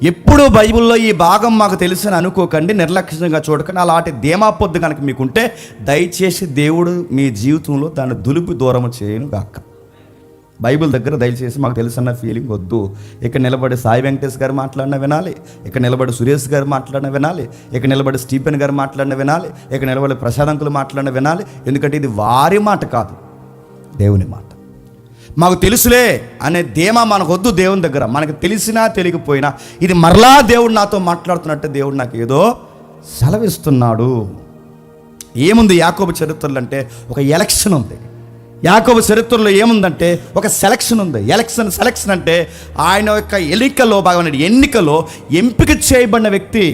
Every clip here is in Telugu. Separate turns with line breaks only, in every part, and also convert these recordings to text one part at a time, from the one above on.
ఎప్పుడు బైబిల్లో ఈ భాగం మాకు తెలుసని అనుకోకండి, నిర్లక్ష్యంగా చూడకండి. అలాంటి ధీమా పొద్దు కనుక మీకుంటే దయచేసి దేవుడు మీ జీవితంలో దాన్ని దులుపు దూరం చేయను గాక. బైబిల్ దగ్గర దయచేసి మాకు తెలుసన్న ఫీలింగ్ వద్దు. ఇక్కడ నిలబడి సాయి వెంకటేష్ గారు మాట్లాడిన వినాలి, ఇక్కడ నిలబడి సురేష్ గారు మాట్లాడిన వినాలి, ఇక్కడ నిలబడి స్టీఫెన్ గారు మాట్లాడిన వినాలి, ఇక్కడ నిలబడి ప్రసాద్ అంకులు మాట్లాడిన వినాలి. ఎందుకంటే ఇది వారి మాట కాదు, దేవుని మాట. మాకు తెలుసులే అనే ధీమా మనకు వద్దు. దేవుని దగ్గర మనకు తెలిసినా తెలియకపోయినా ఇది మరలా దేవుడు నాతో మాట్లాడుతున్నట్టు దేవుడు నాకు ఏదో సెలవిస్తున్నాడు. ఏముంది యాకోబు చరిత్రలో అంటే ఒక ఎలక్షన్ ఉంది. యాకోబు చరిత్రలో ఏముందంటే ఒక సెలక్షన్ ఉంది. సెలక్షన్ అంటే ఆయన యొక్క ఎన్నికలో ఎంపిక చేయబడిన వ్యక్తి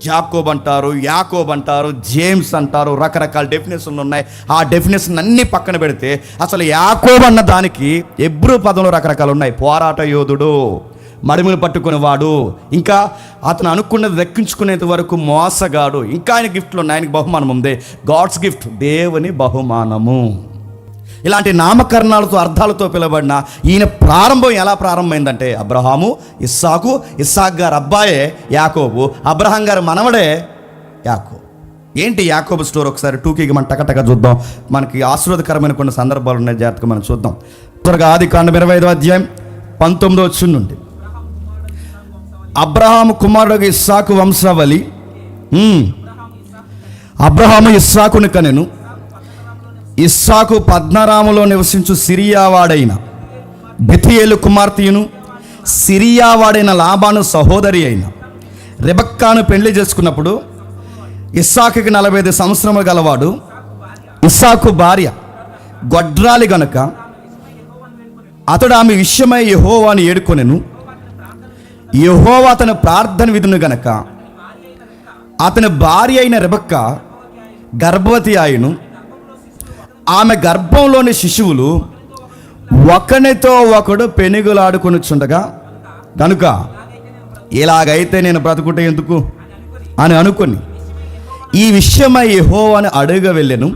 జాకోబ్ అంటారు, యాకోబ్ అంటారు, జేమ్స్ అంటారు, రకరకాల డెఫినేషన్లు ఉన్నాయి. ఆ డెఫినేషన్ అన్నీ పక్కన పెడితే అసలు యాకోబ్ అన్న దానికి హెబ్రూ పదంలో రకరకాలు ఉన్నాయి. పోరాట యోధుడు, మడిములు పట్టుకునేవాడు, ఇంకా అతను అనుకున్నది దక్కించుకునేంత వరకు మోసగాడు, ఇంకా ఆయన గిఫ్ట్లు ఉన్నాయి. ఆయనకి బహుమానం ఉంది, గాడ్స్ గిఫ్ట్, దేవుని బహుమానము. ఇలాంటి నామకరణాలతో అర్థాలతో పిలవబడిన ఈయన ప్రారంభం ఎలా ప్రారంభమైందంటే అబ్రహాము, ఇస్సాకు గారు అబ్బాయే యాకోబు, అబ్రహాం గారు మనవడే యాకోబు. ఏంటి యాకోబు స్టోరీ ఒకసారి టూకీగా మనం టకటగా చూద్దాం. మనకి ఆశీర్వాదకరమైన కొన్ని సందర్భాలు ఉన్నాయి, జాగ్రత్తగా మనం చూద్దాం. త్వరగా ఆదికాండం 25వ అధ్యాయం 19వ వచనం నుండి. అబ్రహాము కుమారుడు ఇస్సాకు వంశావళి. అబ్రహాము ఇస్సాకుని కనెను. ఇస్సాకు పద్నరాములో నివసించు సిరియావాడైన బెతూయేలు కుమార్తెయును సిరియావాడైన లాబాను సహోదరి అయిన రెబెక్కాను పెళ్లి చేసుకున్నప్పుడు ఇస్సాకుకి 45 సంవత్సరములు గలవాడు. ఇస్సాకు భార్య గొడ్రాలి గనుక అతడు ఆమె విషయమై యెహోవాను ఏడుకొనెను. యెహోవా అతని ప్రార్థన విధును గనక అతని భార్య అయిన రెబెక్కా గర్భవతి ఆయను. ఆమె గర్భంలోని శిశువులు ఒకనితో ఒకడు పెనుగులాడుకొనుచుండగా కనుక ఇలాగైతే నేను బ్రతుకుటే ఎందుకు అని అనుకొని ఈ విషయమై యెహోవాను అడుగ వెళ్ళెను.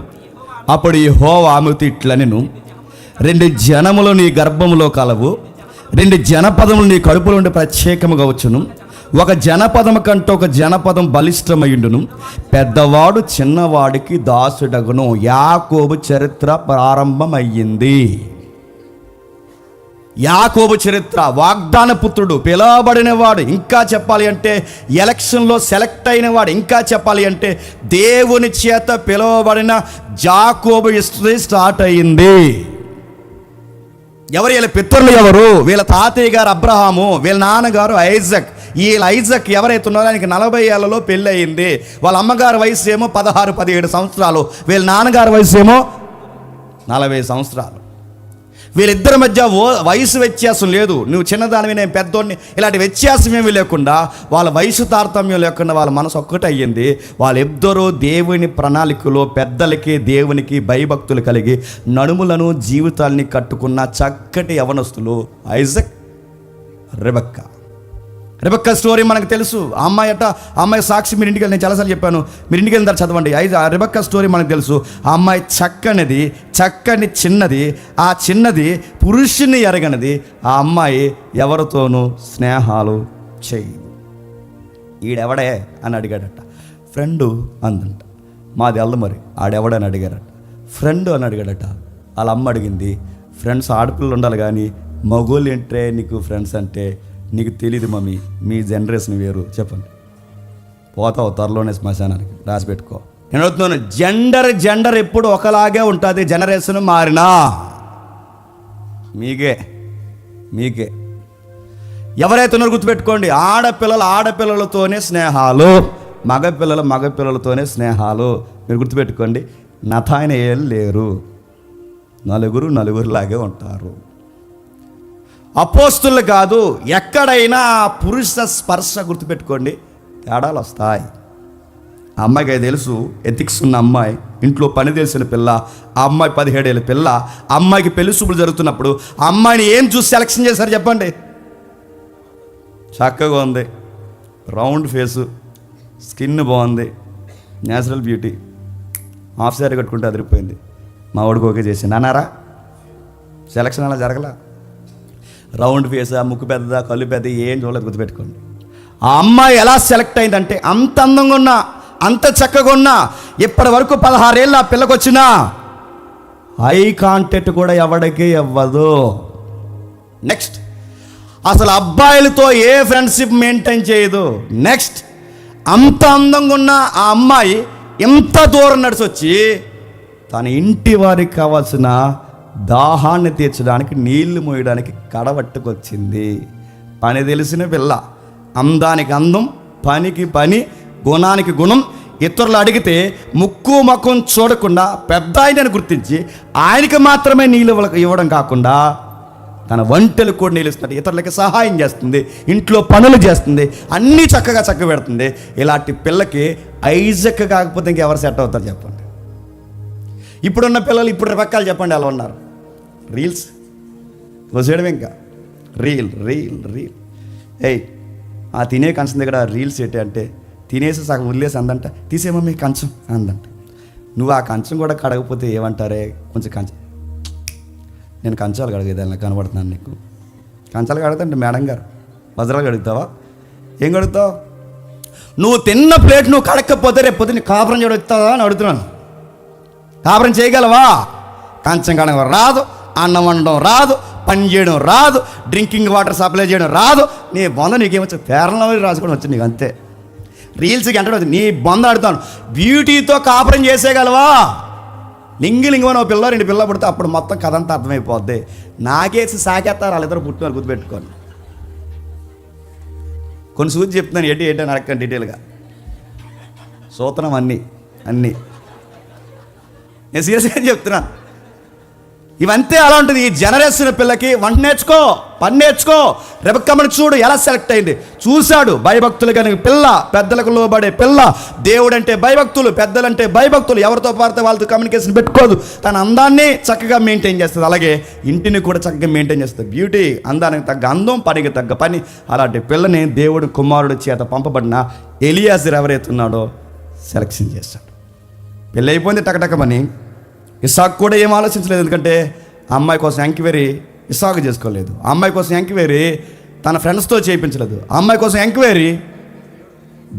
అప్పుడు యెహోవా ఆమెతో ఇట్లనెను, 2 జనములు నీ గర్భములో కలవు, 2 జనపదములు నీ కడుపులో ఉండి ప్రత్యేకముగా వచ్చును. ఒక జనపదము కంటే ఒక జనపదం బలిష్టమయుండును, పెద్దవాడు చిన్నవాడికి దాసుడగును. యాకోబు చరిత్ర ప్రారంభమయ్యింది. యాకోబు చరిత్ర, వాగ్దాన పుత్రుడు, పిలవబడినవాడు, ఇంకా చెప్పాలి అంటే ఎలక్షన్లో సెలెక్ట్ అయినవాడు, ఇంకా చెప్పాలి అంటే దేవుని చేత పిలవబడిన యాకోబు హిస్టరీ స్టార్ట్ అయ్యింది. వీళ్ళ పితరులు ఎవరు? వీళ్ళ తాతయ్య గారు అబ్రహాము, వీళ్ళ నాన్నగారు ఐజాక్. ఐజాక్ ఎవరైతే ఉన్నారో ఆయనకి 40 ఏళ్లలో పెళ్ళి అయింది. వాళ్ళ అమ్మగారి వయసు ఏమో 16-17 సంవత్సరాలు, వీళ్ళ నాన్నగారి వయసు ఏమో 40 సంవత్సరాలు. వీళ్ళిద్దరి మధ్య వయసు వ్యత్యాసం లేదు. నువ్వు చిన్నదానివి, నేను పెద్దోడిని, ఇలాంటి వ్యత్యాసం ఏమీ లేకుండా, వాళ్ళ వయసు తారతమ్యం లేకుండా వాళ్ళ మనసు ఒక్కటి అయ్యింది. వాళ్ళిద్దరూ దేవుని ప్రణాళికలో పెద్దలకి దేవునికి భయభక్తులు కలిగి నడుములను జీవితాల్ని కట్టుకున్న చక్కటి యవనస్తులు ఐజాక్, రెబెక్కా స్టోరీ మనకు తెలుసు. ఆ అమ్మాయి సాక్షి. మీరు ఇంటికి నేను చాలాసార్లు చెప్పాను, మీరు ఇంటికి వెళ్ళిన చదవండి. రెబెక్కా స్టోరీ మనకు తెలుసు. ఆ అమ్మాయి చక్కని చిన్నది, ఆ చిన్నది పురుషుని ఎరగనది. ఆ అమ్మాయి ఎవరితోనూ స్నేహాలు చేయదు. ఈడెవడే అని అడిగాడట. ఫ్రెండు అందంట. మాది అల్ల మరి ఆడెవడని అడిగారట. ఫ్రెండ్ అని అడిగాడట. వాళ్ళ అమ్మ అడిగింది, ఫ్రెండ్స్ ఆడపిల్లలు ఉండాలి కానీ మగోళ్ళు ఏంటే నీకు ఫ్రెండ్స్ అంటే? నీకు తెలీదు మమ్మీ, మీ జనరేషన్ వేరు. చెప్పండి, పోతావు త్వరలోనే శ్మశానానికి, రాసి పెట్టుకో. నేను అడుగుతున్నాను, జెండర్ ఎప్పుడు ఒకలాగే ఉంటుంది, జనరేషన్ మారినా మీకే ఎవరైతే ఉన్నారో గుర్తుపెట్టుకోండి. ఆడపిల్లలతోనే స్నేహాలు, మగపిల్లలతోనే స్నేహాలు. మీరు గుర్తుపెట్టుకోండి. నథానియేలు లేరు, నలుగురులాగే ఉంటారు. అపోస్తులు కాదు, ఎక్కడైనా పురుష స్పర్శ గుర్తుపెట్టుకోండి, తేడాలు వస్తాయి. ఆ అమ్మాయికి అది తెలుసు, ఎథిక్స్ ఉన్న అమ్మాయి, ఇంట్లో పని తెలిసిన పిల్ల. ఆ అమ్మాయి 17 ఏళ్ళ పిల్ల. ఆ అమ్మాయికి పెళ్లి చూపులు జరుగుతున్నప్పుడు ఆ అమ్మాయిని ఏం చూసి సెలక్షన్ చేశారు చెప్పండి? చక్కగా ఉంది, రౌండ్ ఫేసు, స్కిన్ బాగుంది, న్యాచురల్ బ్యూటీ, హాఫ్ శారీ కట్టుకుంటే అదిరిపోయింది. మా వాడికి ఓకే చేసింది అన్నారా? సెలక్షన్ అలా జరగలా. రౌండ్ ఫేసా, ముక్కు పెద్దదా, కళ్ళు పెద్ద, ఏం చూడలేదు, గుర్తుపెట్టుకోండి. ఆ అమ్మాయి ఎలా సెలెక్ట్ అయిందంటే అంత అందంగా ఉన్నా, అంత చక్కగా ఉన్నా, ఇప్పటి వరకు 16 ఏళ్ళు ఆ పిల్లకి వచ్చినా ఐ కాంటాక్ట్ కూడా ఎవడికి ఇవ్వదు. నెక్స్ట్, అసలు అబ్బాయిలతో ఏ ఫ్రెండ్షిప్ మెయింటైన్ చేయదు. నెక్స్ట్, అంత అందంగా ఉన్న ఆ అమ్మాయి ఎంత దూరం నడిచి వచ్చి తన ఇంటి వారికి కావాల్సిన దాహాన్ని తీర్చడానికి, నీళ్లు మోయడానికి కడబట్టుకొచ్చింది. పని తెలిసిన పిల్ల, అందానికి అందం, పనికి పని, గుణానికి గుణం. ఇతరులు అడిగితే ముక్కు ముఖం చూడకుండా పెద్ద ఆయనని గుర్తించి ఆయనకి మాత్రమే నీళ్ళు ఇవ్వడం కాకుండా తన వంటలు కూడా నిలుస్తుంది, ఇతరులకి సహాయం చేస్తుంది, ఇంట్లో పనులు చేస్తుంది, అన్నీ చక్కగా పెడుతుంది. ఇలాంటి పిల్లకి ఐజక్ కాకపోతే ఇంకెవరు సెట్ అవుతారు చెప్పండి? ఇప్పుడున్న పిల్లలు ఇప్పుడు రకాలు చెప్పండి ఎలా ఉన్నారు? రీల్స్ వచ్చేయడం, ఇంకా రీల్ రీల్ రీల్. ఏయ్, ఆ తినే కంచం దగ్గర రీల్స్ ఏంటి అంటే తినేసి సగం వదిలేసి అందంట, తీసేమమ్మీ కంచం అందంట. నువ్వు ఆ కంచం కూడా కడగకపోతే ఏమంటారే? కొంచెం కంచం, నేను కంచాలు కడిగేదాన్ని కనబడుతున్నాను నీకు. కంచాలు కడుగుతాంటే మేడం గారు వజ్రాలు కడుగుతావా? ఏం కడుగుతావు? నువ్వు తిన్న ప్లేట్ నువ్వు కడగకపోతే రేపు పొద్దున్న కాపురం చేయగలుగుతావా అని అడుగుతున్నాను. కాపురం చేయగలవా? కంచం కడగ రాదు, అన్నం వండడం రాదు, పని చేయడం రాదు, డ్రింకింగ్ వాటర్ సప్లై చేయడం రాదు. నీ బొంద నీకేమొచ్చు? పేరంలో రాసుకోవడం వచ్చు నీకు, అంతే. రీల్స్కి ఎంటడం నీ బొంద ఆడుతాను. బ్యూటీతో కాపురం చేసేయగలవా? లింగిలింగమని ఒక పిల్ల 2 పిల్ల పుడితే అప్పుడు మొత్తం కథ అంతా అర్థమైపోద్ది. నాకేసి సాకేస్తారు వాళ్ళిద్దరు పుట్టిన గుర్తుపెట్టుకోండి. కొన్ని సూచి చెప్తున్నాను, ఏంటి అని అడగండి డీటెయిల్గా. సూత్రం అన్నీ నేను సీరియస్గా చెప్తున్నాను. ఇవంతే అలా ఉంటుంది. ఈ జనరేషన్ పిల్లకి వంట నేర్చుకో, పని నేర్చుకో. రెబెక్కమ్మని చూడు ఎలా సెలెక్ట్ అయింది. చూశాడు, భయభక్తులు కనుక పిల్ల, పెద్దలకు లోబడే పిల్ల. దేవుడంటే భయభక్తులు, పెద్దలంటే భయభక్తులు. ఎవరితో పాడితే వాళ్ళతో కమ్యూనికేషన్ పెట్టుకోదు. తన అందాన్ని చక్కగా మెయింటైన్ చేస్తుంది, అలాగే ఇంటిని కూడా చక్కగా మెయింటైన్ చేస్తుంది. బ్యూటీ, అందానికి తగ్గ అందం, పనికి తగ్గ పని. అలాంటి పిల్లని దేవుడు కుమారుడు చేత పంపబడిన ఎలియాజరు ఎవరైతే ఉన్నాడో సెలెక్షన్ చేశాడు. పెళ్ళి అయిపోయింది టకటకమని. ఇస్సాకు కూడా ఏం ఆలోచించలేదు, ఎందుకంటే ఆ అమ్మాయి కోసం ఎంక్వైరీ ఇస్సాకు చేసుకోలేదు. ఆ అమ్మాయి కోసం ఎంక్వైరీ తన ఫ్రెండ్స్తో చేయించలేదు. ఆ అమ్మాయి కోసం ఎంక్వైరీ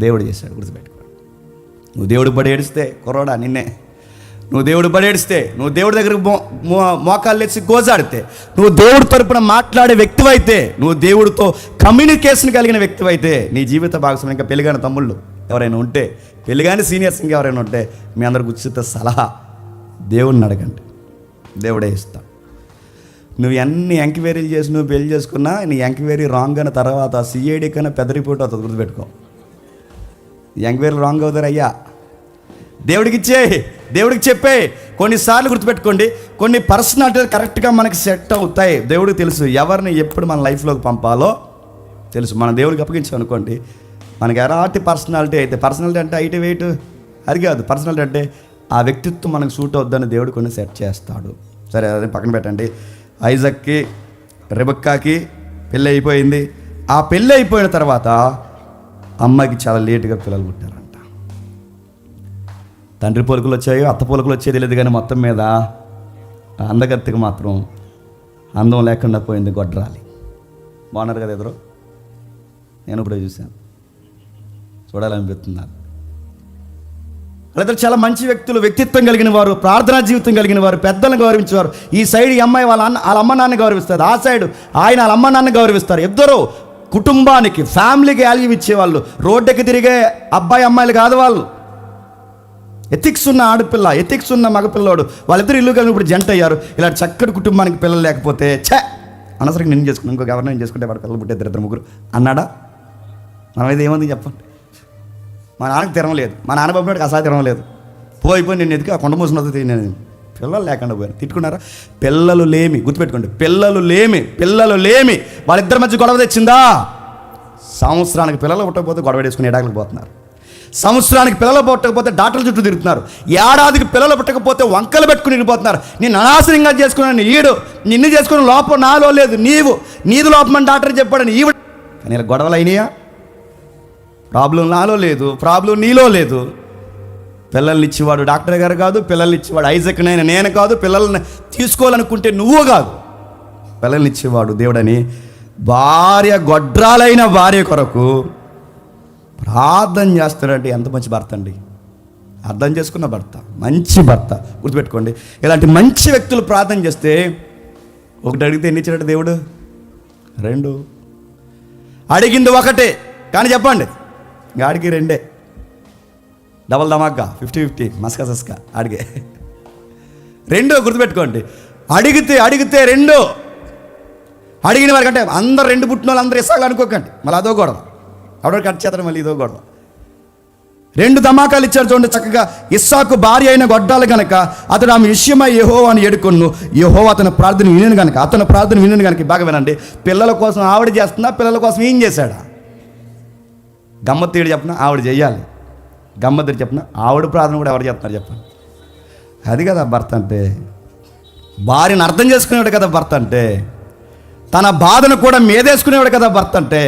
దేవుడు చేశాడు. గుర్తుపెట్టుకో. నువ్వు దేవుడు బడి ఏడిస్తే కుర్రోడా నిన్నే, నువ్వు దేవుడు బడి ఏడిస్తే, నువ్వు దేవుడి దగ్గర మోకాళ్ళు లేచి గోజాడితే, నువ్వు దేవుడి తరపున మాట్లాడే వ్యక్తివైతే, నువ్వు దేవుడితో కమ్యూనికేషన్ కలిగిన వ్యక్తివైతే, నీ జీవిత భాగస్వామి ఇంకా పెళ్ళిగాని తమ్ముళ్ళు ఎవరైనా ఉంటే, పెళ్ళిగాని సీనియర్స్ ఇంకా ఎవరైనా ఉంటే, మీ అందరికి ఉచిత సలహా, దేవుడిని అడగండి, దేవుడే ఇస్తాడు. నువ్వు ఎన్ని ఎంక్వైరీలు చేసి నువ్వు పెళ్లి చేసుకున్నా నీ ఎంక్వైరీ రాంగ్ అయిన తర్వాత సిఐడి కన్నా పెద్ద రిపోర్ట్ అవుతుంది. గుర్తుపెట్టుకో. ఎంక్వైరీ రాంగ్ అవుతారు అయ్యా. దేవుడికి దేవుడికి చెప్పే. కొన్నిసార్లు గుర్తుపెట్టుకోండి, కొన్ని పర్సనాలిటీ కరెక్ట్గా మనకి సెట్ అవుతాయి. దేవుడికి తెలుసు ఎవరిని ఎప్పుడు మన లైఫ్లోకి పంపాలో తెలుసు. మన దేవుడికి అప్పగించాం అనుకోండి, మనకి ఎలాంటి పర్సనాలిటీ అయితే, పర్సనాలిటీ అంటే హైట్ వెయిట్ అది కాదు, పర్సనాలిటీ అంటే ఆ వ్యక్తిత్వం మనకు సూట్ అవుద్దని దేవుడు కొన్ని సెట్ చేస్తాడు. సరే, అది పక్కన పెట్టండి. ఐజక్కి రెబెక్కాకి పెళ్ళి అయిపోయింది. ఆ పెళ్ళి అయిపోయిన తర్వాత అమ్మాయికి చాలా లేటుగా పిల్లలు పుట్టారంట. తండ్రి పోలికలు వచ్చాయో అత్త పోలికలు వచ్చేది లేదు, కానీ మొత్తం మీద అందగత్తికి మాత్రం అందం లేకుండా పోయింది, గొడ్రాలి. బాగున్నారు కదా ఎదురు? నేను ఇప్పుడే చూశాను, చూడాలనిపిస్తున్నారు. వాళ్ళిద్దరు చాలా మంచి వ్యక్తులు, వ్యక్తిత్వం కలిగిన వారు, ప్రార్థనా జీవితం కలిగిన వారు, పెద్దలను గౌరవించేవారు. ఈ సైడ్ ఈ అమ్మాయి వాళ్ళ అమ్మ నాన్న గౌరవిస్తారు, ఆ సైడ్ ఆయన వాళ్ళ అమ్మ నాన్న గౌరవిస్తారు. ఇద్దరు కుటుంబానికి, ఫ్యామిలీకి వాల్యూ ఇచ్చేవాళ్ళు. రోడ్డుకి తిరిగే అబ్బాయి అమ్మాయిలు కాదు వాళ్ళు. ఎథిక్స్ ఉన్న ఆడపిల్ల, ఎథిక్స్ ఉన్న మగపిల్లోడు, వాళ్ళిద్దరు ఇల్లు కలిగి ఇప్పుడు జంట అయ్యారు. ఇలాంటి చక్కటి కుటుంబానికి పిల్లలు లేకపోతే అనవసరంగా నిన్ను చేసుకున్నాను, ఇంకొక ఎవరినైనా చేసుకుంటే వాడు పిల్లలు పుట్టే 2-3 అన్నాడా? మనం అయితే ఏమంది చెప్పండి. మా నాన్నకి తిరగలేదు, మా నాన్న బాబునాడికి అసలు తిరగలేదు. పోయిపోయి నేను ఎదిగి ఆ కొండ మూసిన నేను పిల్లలు లేకుండా పోయాను. తిట్టుకున్నారా? పిల్లలు లేమి, గుర్తుపెట్టుకోండి, పిల్లలు లేమి వాళ్ళిద్దరి మధ్య గొడవ తెచ్చిందా? సంవత్సరానికి పిల్లలు పుట్టకపోతే గొడవ వేసుకుని ఎడాకులకు పోతున్నారు. సంవత్సరానికి పిల్లలు పుట్టకపోతే డాక్టర్ల చుట్టూ తిరుగుతున్నారు. ఏడాదికి పిల్లలు పుట్టకపోతే వంకలు పెట్టుకుని వెళ్ళిపోతున్నారు. నేను అనాశనంగా చేసుకున్నాను, నిన్ను చేసుకున్న లోపం నాలో లేదు, నీది లోపం అని డాక్టర్ చెప్పాడని కానీ ఇలా గొడవలు అయినాయా? ప్రాబ్లం నాలో లేదు, ప్రాబ్లం నీలో లేదు. పిల్లల్ని ఇచ్చేవాడు డాక్టర్ గారు కాదు, పిల్లల్ని ఇచ్చేవాడు ఐజక్నైనా నేను కాదు, పిల్లల్ని తీసుకోవాలనుకుంటే నువ్వు కాదు, పిల్లల్ని ఇచ్చేవాడు దేవుడని భార్య గొడ్రాలైన భార్య కొరకు ప్రార్థన చేస్తాడంటే ఎంత మంచి భర్త అండి. అర్థం చేసుకున్న భర్త, మంచి భర్త. గుర్తుపెట్టుకోండి, ఇలాంటి మంచి వ్యక్తులు ప్రార్థన చేస్తే ఒకటి అడిగితే ఎన్ని ఇచ్చాడు దేవుడు? 2. అడిగింది ఒకటే కానీ చెప్పండి, గాడికి 2. డబల్ ధమాకా, 50-50, మస్కా సస్కా అడిగే 2. గుర్తుపెట్టుకోండి, అడిగితే 2. అడిగిన వారికంటే అందరు 2 పుట్టిన వాళ్ళు అందరూ ఇస్తాలు అనుకోకండి, మళ్ళీ అదో గొడవ. అప్పుడు కట్ చేస్తారు, మళ్ళీ ఇదో గొడవ. 2 ధమాకాలు ఇచ్చారు చూడండి. చక్కగా ఇస్సాకు భార్య అయిన గొడ్డాలు కనుక అతడు ఆమె విషయమై యెహోవా అని ఏడుకొను. యెహోవా అతని ప్రార్థన వినను కనుక. బాగా వినండి, పిల్లల కోసం ఆవిడ చేస్తున్నా, పిల్లల కోసం ఏం చేశాడా? గమ్మత్తీడు చెప్పిన ఆవిడ చెయ్యాలి, గమ్మత్తీడు చెప్పిన ఆవిడ ప్రార్థన కూడా ఎవరు చేస్తున్నారు చెప్పండి? అది కదా భర్త అంటే. భార్యను అర్థం చేసుకునేవాడు కదా భర్త అంటే. తన బాధను కూడా మీదేసుకునేవాడు కదా భర్త అంటే.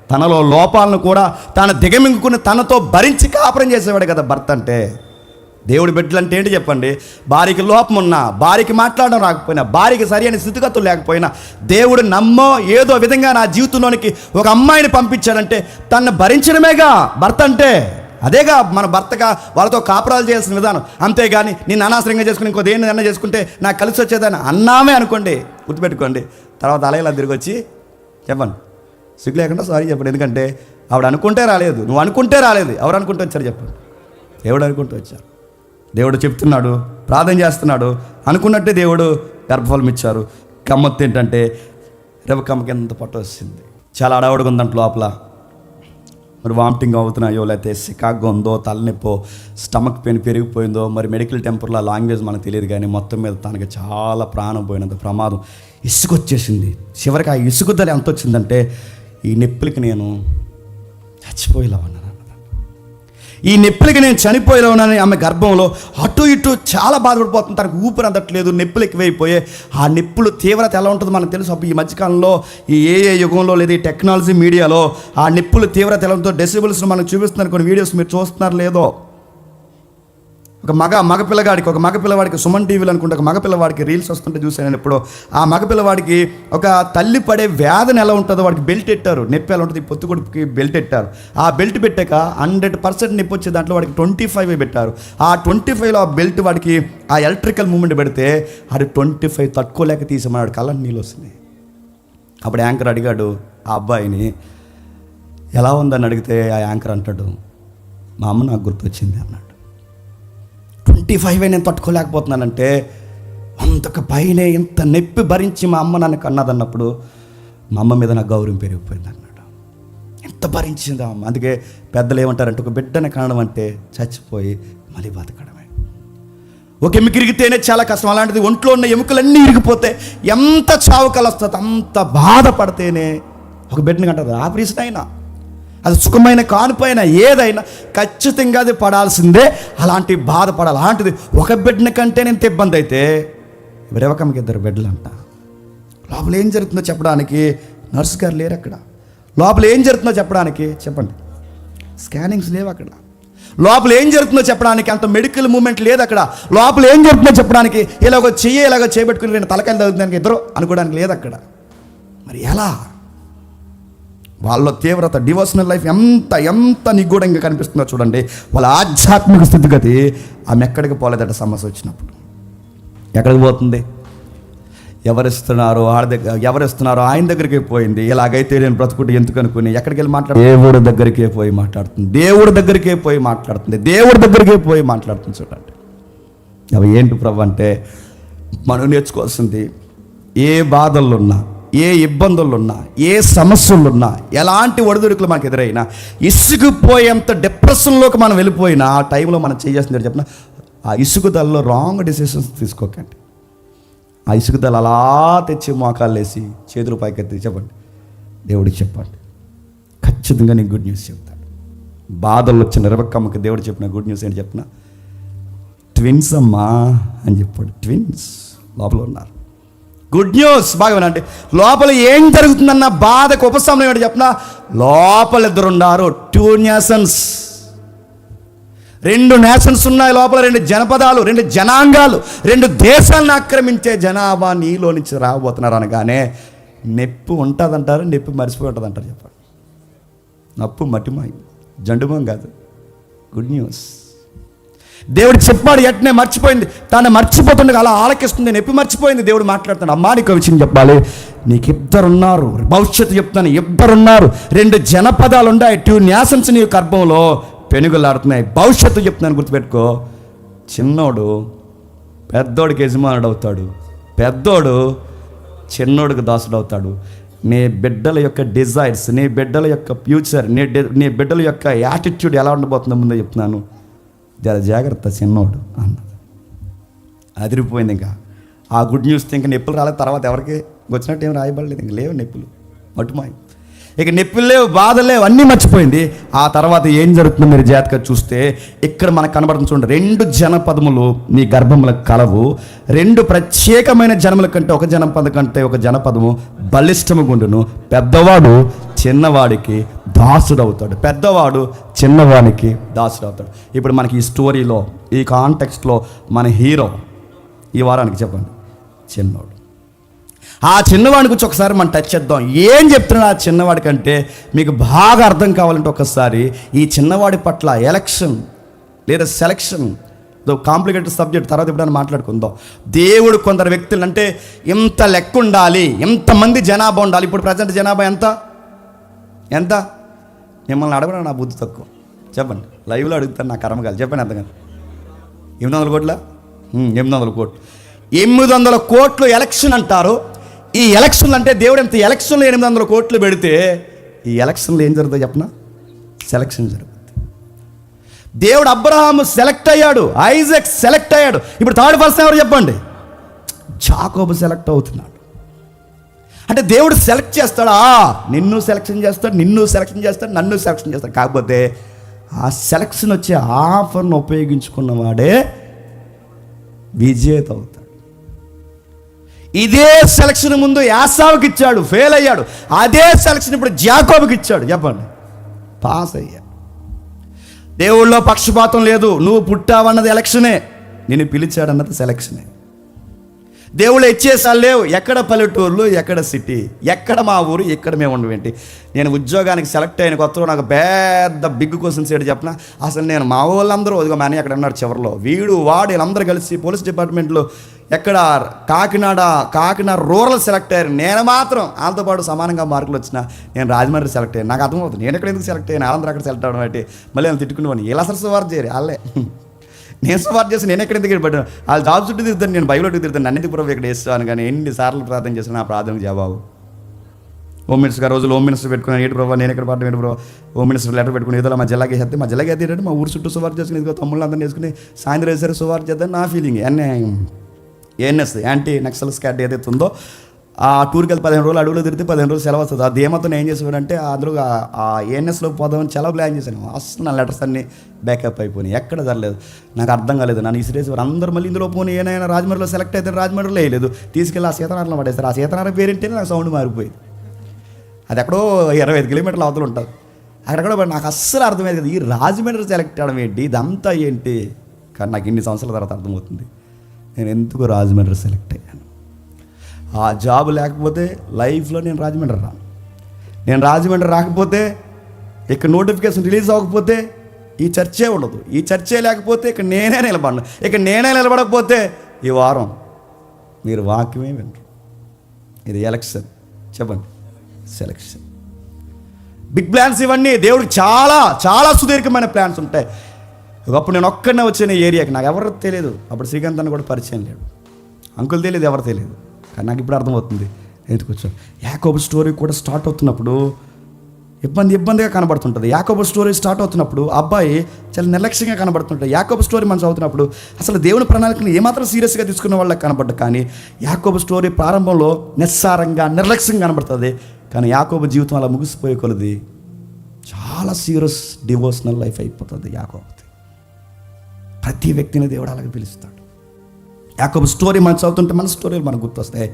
తనలో లోపాలను కూడా తాను దిగమింగుకుని తనతో భరించి కాపురం చేసేవాడు కదా భర్త అంటే. దేవుడి బిడ్డలు అంటే ఏంటి చెప్పండి? భార్యకి లోపం ఉన్నా, భార్యకి మాట్లాడడం రాకపోయినా, భార్యకి సరైన స్థితిగతులు లేకపోయినా, దేవుడు నమ్మో ఏదో విధంగా నా జీవితంలోనికి ఒక అమ్మాయిని పంపించాడంటే తనను భరించడమేగా భర్త అంటే. అదేగా మన భర్తగా వాళ్ళతో కాపురాలు చేయాల్సిన విధానం. అంతేగాని నేను అనవసరంగా చేసుకుని ఇంకో దేన్ని చేసుకుంటే నాకు కలిసి వచ్చేదని అన్నామే అనుకోండి, గుర్తుపెట్టుకోండి, తర్వాత అలా తిరిగి వచ్చి చెప్పండి, సిగ్గు లేకుండా సారీ చెప్పండి. ఎందుకంటే ఆవిడ అనుకుంటే రాలేదు, నువ్వు అనుకుంటే రాలేదు. ఎవరు అనుకుంటూ వచ్చారు చెప్పండి? దేవుడు అనుకుంటూ వచ్చారు. దేవుడు చెప్తున్నాడు, ప్రార్థన చేస్తున్నాడు, అనుకున్నట్టే దేవుడు గర్భఫలం ఇచ్చారు. గమ్మత్తు ఏంటంటే రెబెక్కకి ఎంత పట్టు వచ్చింది, చాలా అడవుడుగా ఉందంట లోపల. మరి వామిటింగ్ అవుతున్నాయో, లేకపోతే సికాగ్గా ఉందో, తలనొప్పో, స్టమక్ పెయిన్ పెరిగిపోయిందో, మరి మెడికల్ టెంపర్లో లాంగ్వేజ్ మనకు తెలియదు, కానీ మొత్తం మీద తనకి చాలా ప్రాణం పోయినంత ప్రమాదం. ఇసుకొచ్చేసింది. చివరికి ఆ ఇసుకుదల ఎంత వచ్చిందంటే, ఈ నొప్పులకి నేను చచ్చిపోయేలా ఉన్నాను, ఈ నొప్పులకి నేను చనిపోయేలా ఉన్నానని ఆమె గర్భంలో అటు ఇటు చాలా బాధపడిపోతుంది. తనకు ఊపిరి అందట్లేదు, నొప్పులు ఎక్కువైపోయాయి. ఆ నొప్పులు తీవ్రత ఎలా ఉంటుందో మనకు తెలుసు. అప్పుడు ఈ మధ్యకాలంలో ఈ ఏ యుగంలో లేదా ఈ టెక్నాలజీ మీడియాలో ఆ నొప్పులు తీవ్రత ఎలా ఉంటుందో డెసిబుల్స్ మనకు చూపిస్తున్నారు. కొన్ని వీడియోస్ మీరు చూస్తున్నారు లేదో. ఒక మగపిల్లవాడికి సుమన్ టీవీలో అనుకుంటే ఒక మగపిల్లవాడికి రీల్స్ వస్తుంటే చూసాను నేను ఎప్పుడో. ఆ మగపిల్లవాడికి ఒక తల్లి పడే వేదన ఎలా ఉంటుందో వాడికి బెల్ట్ పెట్టారు. నొప్పి ఎలా ఉంటుంది, పొత్తు కొడుకుకి బెల్ట్ పెట్టారు. ఆ బెల్ట్ పెట్టాక 100% నొప్పి వచ్చే దాంట్లో వాడికి 25 పెట్టారు. ఆ 25లో ఆ బెల్ట్ వాడికి ఆ ఎలక్ట్రికల్ మూమెంట్ పెడితే అది 25 తట్టుకోలేక తీసేమన్నాడు. కళ్ళని నీళ్ళు వస్తున్నాయి. అప్పుడు యాంకర్ అడిగాడు ఆ అబ్బాయిని, ఎలా ఉందని అడిగితే ఆ యాంకర్ అంటాడు, మా అమ్మ నాకు గుర్తొచ్చింది అన్నాడు. 25 నేను తట్టుకోలేకపోతున్నానంటే అంతకు పైనే ఇంత నొప్పి భరించి మా అమ్మ నన్ను కన్నదన్నప్పుడు మా అమ్మ మీద నాకు గౌరవం పెరిగిపోయింది అన్నాడు. ఎంత భరించింది అమ్మ. అందుకే పెద్దలు ఏమంటారంటే, ఒక బిడ్డని కనడం అంటే చచ్చిపోయి మళ్ళీ బతకడమే. ఒక ఎముక ఇరిగితేనే చాలా కష్టం, అలాంటిది ఒంట్లో ఉన్న ఎముకలన్నీ ఇరిగిపోతే ఎంత చావు కలుస్తుంది, అంత బాధపడితేనే ఒక బిడ్డని కంటారు. ఆపరేషన్ అయినా, అది సుఖమైన కానుపైన ఏదైనా ఖచ్చితంగా అది పడాల్సిందే. అలాంటి బాధపడాలి. అలాంటిది ఒక బిడ్డని కంటే ఎంత ఇబ్బంది అయితే రెబెక్కకి 2 బిడ్డలు అంట. లోపల ఏం జరుగుతుందో చెప్పడానికి నర్సు గారు లేరు అక్కడ. లోపల ఏం జరుగుతుందో చెప్పడానికి చెప్పండి, స్కానింగ్స్ లేవు అక్కడ. లోపల ఏం జరుగుతుందో చెప్పడానికి అంత మెడికల్ మూమెంట్ లేదు అక్కడ. లోపల ఏం జరుగుతుందో చెప్పడానికి ఇలాగ చేయబెట్టుకుని 2 తలకాయలు తగ్గుతానికి ఇద్దరు అనుకోవడానికి లేదు అక్కడ. మరి ఎలా వాళ్ళ తీవ్రత, డివోషనల్ లైఫ్ ఎంత నిగూఢంగా కనిపిస్తుందో చూడండి. వాళ్ళ ఆధ్యాత్మిక స్థితిగతి ఆమె ఎక్కడికి పోలేదట. సమస్య వచ్చినప్పుడు ఎక్కడికి పోతుంది? ఎవరిస్తున్నారో ఆయన దగ్గరికి పోయింది. ఇలాగైతే నేను బ్రతుకుంటే ఎందుకు అనుకుని ఎక్కడికి వెళ్ళి దేవుడి దగ్గరికే పోయి మాట్లాడుతుంది. దేవుడి దగ్గరికే పోయి మాట్లాడుతుంది చూడండి. అవి ఏంటి ప్రభు అంటే, మనం నేర్చుకోవాల్సింది, ఏ బాధలున్నా, ఏ ఇబ్బందులున్నా, ఏ సమస్యలున్నా, ఎలాంటి ఒడిదుడుకులు మనకు ఎదురైనా, ఇసుకుపోయేంత డిప్రెషన్లోకి మనం వెళ్ళిపోయినా ఆ టైంలో మనం చేయాల్సింది చెప్పిన, ఆ ఇసుకుదలలో రాంగ్ డెసిషన్స్ తీసుకోకండి. ఆ ఇసుకుదల అలా తెచ్చి మోకాళ్ళు వేసి చేతులు పైకెత్తి చెప్పండి, దేవుడికి చెప్పండి, ఖచ్చితంగా నీకు గుడ్ న్యూస్ చెప్తాడు. బాధలు వచ్చిన రెబెక్కమ్మకి దేవుడు చెప్పిన గుడ్ న్యూస్ ఏంటి చెప్పిన, ట్విన్స్ అమ్మా అని చెప్పాడు. ట్విన్స్ లోపల ఉన్నారు. Good news. బాగా వినండి. లోపల ఏం జరుగుతుందన్న బాధకు ఉపశమనం ఏమిటి చెప్పిన, లోపల 2 ఉన్నారు. 2 నేషన్స్, 2 నేషన్స్ ఉన్నాయి లోపల. 2 జనపదాలు, 2 జనాంగాలు, 2 దేశాలను ఆక్రమించే జనాభా నీలో నుంచి రాబోతున్నారు అనగానే నొప్పి ఉంటుందంటారు, నొప్పి మర్చిపోయి ఉంటుంది అంటారు. చెప్పండి. నప్పు మట్టిమాయి, జండుమం కాదు. Good news. దేవుడు చెప్పాడు, ఎట్నే మర్చిపోయింది. తాను మర్చిపోతుండగా అలా ఆలకిస్తుంది. నొప్పి మర్చిపోయింది. దేవుడు మాట్లాడుతాడు, అమ్మా నీకు విషయం చెప్పాలి, నీకు ఇద్దరున్నారు, భవిష్యత్తు చెప్తాను, ఇద్దరున్నారు. 2 జనపదాలు ఉన్నాయి, 2 న్యాసన్స్ నీ గర్భంలో పెనుగులాడుతున్నాయి. భవిష్యత్తు చెప్తున్నాను, గుర్తుపెట్టుకో. చిన్నోడు పెద్దోడికి యజమానుడు అవుతాడు, పెద్దోడు చిన్నోడికి దాసుడు అవుతాడు. నీ బిడ్డల యొక్క డిజైర్స్, నీ బిడ్డల యొక్క ఫ్యూచర్, నీ బిడ్డల యొక్క యాటిట్యూడ్ ఎలా ఉండబోతుందో ముందే చెప్తున్నాను. జాగ్రత్త చిన్నోడు అన్నది. అదిరిపోయింది. ఇంకా ఆ గుడ్ న్యూస్ ఇంకా నొప్పులు రాలేదు. తర్వాత ఎవరికి వచ్చినట్టు ఏం రాయబడలేదు. ఇంక లేవు నొప్పులు, మట్టుమాయి. ఇక నొప్పులు లేవు, బాధలు లేవు, అన్నీ మర్చిపోయింది. ఆ తర్వాత ఏం జరుగుతుందో మీరు జాగ్రత్తగా చూస్తే ఇక్కడ మనకు కనబడుతుంది. చూడండి, 2 జనపదములు నీ గర్భములకు కలవు. 2 ప్రత్యేకమైన జనముల కంటే ఒక జనపద కంటే ఒక జనపదము బలిష్టము గుండును. పెద్దవాడు చిన్నవాడికి దాసుడు అవుతాడు. పెద్దవాడు చిన్నవాడికి దాసుడు అవుతాడు. ఇప్పుడు మనకి ఈ స్టోరీలో, ఈ కాంటెక్స్ట్లో మన హీరో ఈ వారానికి చెప్పండి చిన్నవాడు. ఆ చిన్నవాడి గురించి ఒకసారి మనం టచ్ చేద్దాం. ఏం చెప్తున్నాడు ఆ చిన్నవాడి కంటే మీకు బాగా అర్థం కావాలంటే ఒకసారి ఈ చిన్నవాడి పట్ల ఎలక్షన్ లేదా సెలక్షన్, కాంప్లికేటెడ్ సబ్జెక్ట్, తర్వాత ఎప్పుడైనా మాట్లాడుకుందాం. దేవుడు కొందరు వ్యక్తులు అంటే ఇంత లెక్క ఉండాలి, ఇంతమంది జనాభా ఉండాలి. ఇప్పుడు ప్రజెంట్ జనాభా ఎంత? మిమ్మల్ని అడగడం నా బుద్ధి తక్కువ. చెప్పండి, లైవ్లో అడుగుతాను, నా కర్మ కాదు. చెప్పండి ఎంతగానో. 800 కోట్ల 800 కోట్లు 800 కోట్లు ఎలక్షన్ అంటారు. ఈ ఎలక్షన్లు అంటే దేవుడు ఎంత ఎలక్షన్లు 800 కోట్లు పెడితే ఈ ఎలక్షన్లు ఏం జరుగుతుంది చెప్పనా? సెలక్షన్ జరుగుతుంది. దేవుడు అబ్రహాము సెలెక్ట్ అయ్యాడు, ఐజాక్ సెలెక్ట్ అయ్యాడు. ఇప్పుడు థర్డ్ పర్సన్ ఎవరు చెప్పండి? యాకోబు సెలెక్ట్ అవుతున్నాడు. అంటే దేవుడు సెలెక్ట్ చేస్తాడా? నిన్ను సెలెక్షన్ చేస్తాడు, నన్ను సెలెక్షన్ చేస్తాడు. కాకపోతే ఆ సెలెక్షన్ వచ్చే ఆఫర్ను ఉపయోగించుకున్నవాడే విజేత అవుతాడు. ఇదే సెలక్షన్ ముందు యాసావుకి ఇచ్చాడు, ఫెయిల్ అయ్యాడు. అదే సెలక్షన్ ఇప్పుడు యాకోబుకి ఇచ్చాడు. చెప్పండి, పాస్ అయ్యాడు. దేవుళ్ళో పక్షపాతం లేదు. నువ్వు పుట్టావన్నది ఎలక్షనే, నిన్ను పిలిచాడన్నది సెలక్షనే. దేవుళ్ళు ఇచ్చేసాలు లేవు. ఎక్కడ పల్లెటూర్లు, ఎక్కడ సిటీ, ఎక్కడ మా ఊరు, ఎక్కడ మేము ఉండవేంటి. నేను ఉద్యోగానికి సెలెక్ట్ అయిన కొత్తలో నాకు పెద్ద బిగ్ క్వశ్చన్స్ ఏంటి చెప్పిన. అసలు నేను మా వాళ్ళందరూ మా అన్నయ్య అక్కడ ఉన్నారు చివరిలో, వాడు వీళ్ళందరూ కలిసి పోలీస్ డిపార్ట్మెంట్లో ఎక్కడ కాకినాడ రూరల్ సెలెక్ట్ అయ్యారు. నేను మాత్రం వాళ్ళతో పాటు సమానంగా మార్కులు వచ్చిన నేను రాజమండ్రి సెలెక్ట్ అయ్యాను. నాకు అర్థమవుతుంది నేను ఎక్కడ ఎందుకు సెలెక్ట్ అయ్యాను, వాళ్ళందరూ అక్కడ సెలెక్ట్ అవ్వడం బట్టి మళ్ళీ నేను తిట్టుకునేవాడిని. ఇలా అసలు సువార్త చేయరు వాళ్ళే. నేను సువార్త చేసి నేను ఎక్కడ ఎందుకు పడ్డాను, వాళ్ళు జాబ్ చుట్టూ తిరుగుతాను, నేను బైబిల్ చుట్టూ తిరుగుతాను. అన్నిటి పూర్వం ఇక్కడ వేస్తాను. కానీ ఎన్నిసార్లు ప్రార్థన చేసిన ఆ ప్రార్థనకు జవాబు హోమ్ మినిస్టర్ రోజులు హోమ్ మినిస్టర్ పెట్టుకున్నాను. ఏంటి ప్రభావ నేను ఎక్కడ పడ్డాను, ఏంటి ప్రభావ హోమ్ మినిస్టర్ లెటర్ పెట్టుకుని ఏదో మా జిల్లాకి వేస్తే, మా జిల్లాకి అయితే మా ఊరు చుట్టూ సువార్త చేసుకుని ఇదిగో తమ్ముళ్ళు అందరినీ వేసుకుని సాయంత్రం వేసారు సువార్త చేద్దాం నా feeling. ANS anti Naxal squad ఏదైతే ఉందో ఆ టూర్కి వెళ్ళి 15 రోజులు అడుగులో తిరిగితే 15 రోజులు సెలవు వస్తుంది. ఆ ధీమతో ఏం చేసేవాడంటే అందులో ఆ ఏఎన్ఎస్లో పోదామని చాలా ప్లాన్ చేశాను. అసలు నా లెటర్స్ అన్నీ బ్యాకప్ అయిపోయినాయి, ఎక్కడ జరలేదు. నాకు అర్థం కాలేదు. నన్ను ఇసిరేసేవారు అందరూ. మళ్ళీ ఇందులో పోనీ ఏమైనా రాజమండ్రిలో సెలెక్ట్ అయితే రాజమండ్రిలో వేయలేదు, తీసుకెళ్ళి ఆ సీతనారంలో పడేస్తారు. ఆ సీతనారం పేరింటేనే నాకు సౌండ్ మారిపోయింది. అది ఎక్కడో 25 కిలోమీటర్ల అవతలు ఉంటుంది. అక్కడెక్కడో నాకు అస్సలు అర్థమయ్యేది కదా, ఈ రాజమండ్రి సెలెక్ట్ అవ్వడం ఏంటి, ఇదంతా ఏంటి. కానీ నాకు ఇన్ని సంవత్సరాల తర్వాత అర్థమవుతుంది నేను ఎందుకు రాజమండ్రి సెలెక్ట్ అయ్యాను. ఆ జాబ్ లేకపోతే లైఫ్లో నేను రాజమండ్రి రాను. నేను రాజమండ్రి రాకపోతే, ఇక్కడ నోటిఫికేషన్ రిలీజ్ అవ్వకపోతే ఈ చర్చే ఉండదు. ఈ చర్చే లేకపోతే ఇక్కడ నేనే నిలబడను. ఇక్కడ నేనే నిలబడకపోతే ఈ వారం మీరు వాక్యమే వినరు. ఇది ఎలక్షన్. చెప్పండి, సెలక్షన్. బిగ్ ప్లాన్స్ ఇవన్నీ. దేవుడికి చాలా చాలా సుదీర్ఘమైన ప్లాన్స్ ఉంటాయి. ఒకప్పుడు నేను ఒక్కడనే వచ్చాను ఈ ఏరియాకి, నాకు ఎవరు తెలియదు. అప్పుడు శ్రీకాంత్ అని కూడా పరిచయం లేడు, అంకుల్ తెలియదు, ఎవరు తెలియదు. కానీ నాకు ఇప్పుడు అర్థమవుతుంది ఎందుకు వచ్చాను. యాకోబు స్టోరీ కూడా స్టార్ట్ అవుతున్నప్పుడు ఇబ్బందిగా కనబడుతుంటుంది. యాకోబు స్టోరీ స్టార్ట్ అవుతున్నప్పుడు అబ్బాయి చాలా నిర్లక్ష్యంగా కనబడుతుంటుంది. యాకోబు స్టోరీ మనం చదువుతున్నప్పుడు అసలు దేవుని ప్రణాళికను ఏమాత్రం సీరియస్గా తీసుకున్న వాళ్ళకి కనబడ్డా. కానీ యాకోబు స్టోరీ ప్రారంభంలో నిస్సారంగా నిర్లక్ష్యంగా కనబడుతుంది. కానీ యాకోబు జీవితం అలా ముగిసిపోయే కొలది చాలా సీరియస్ డివోషనల్ లైఫ్ అయిపోతుంది యాకోబుది. ప్రతి వ్యక్తిని దేవుడు అలాగే పిలుస్తాడు. యాకోబు స్టోరీ మనం చదువుతుంటే మన స్టోరీలు మనకు గుర్తొస్తాయి.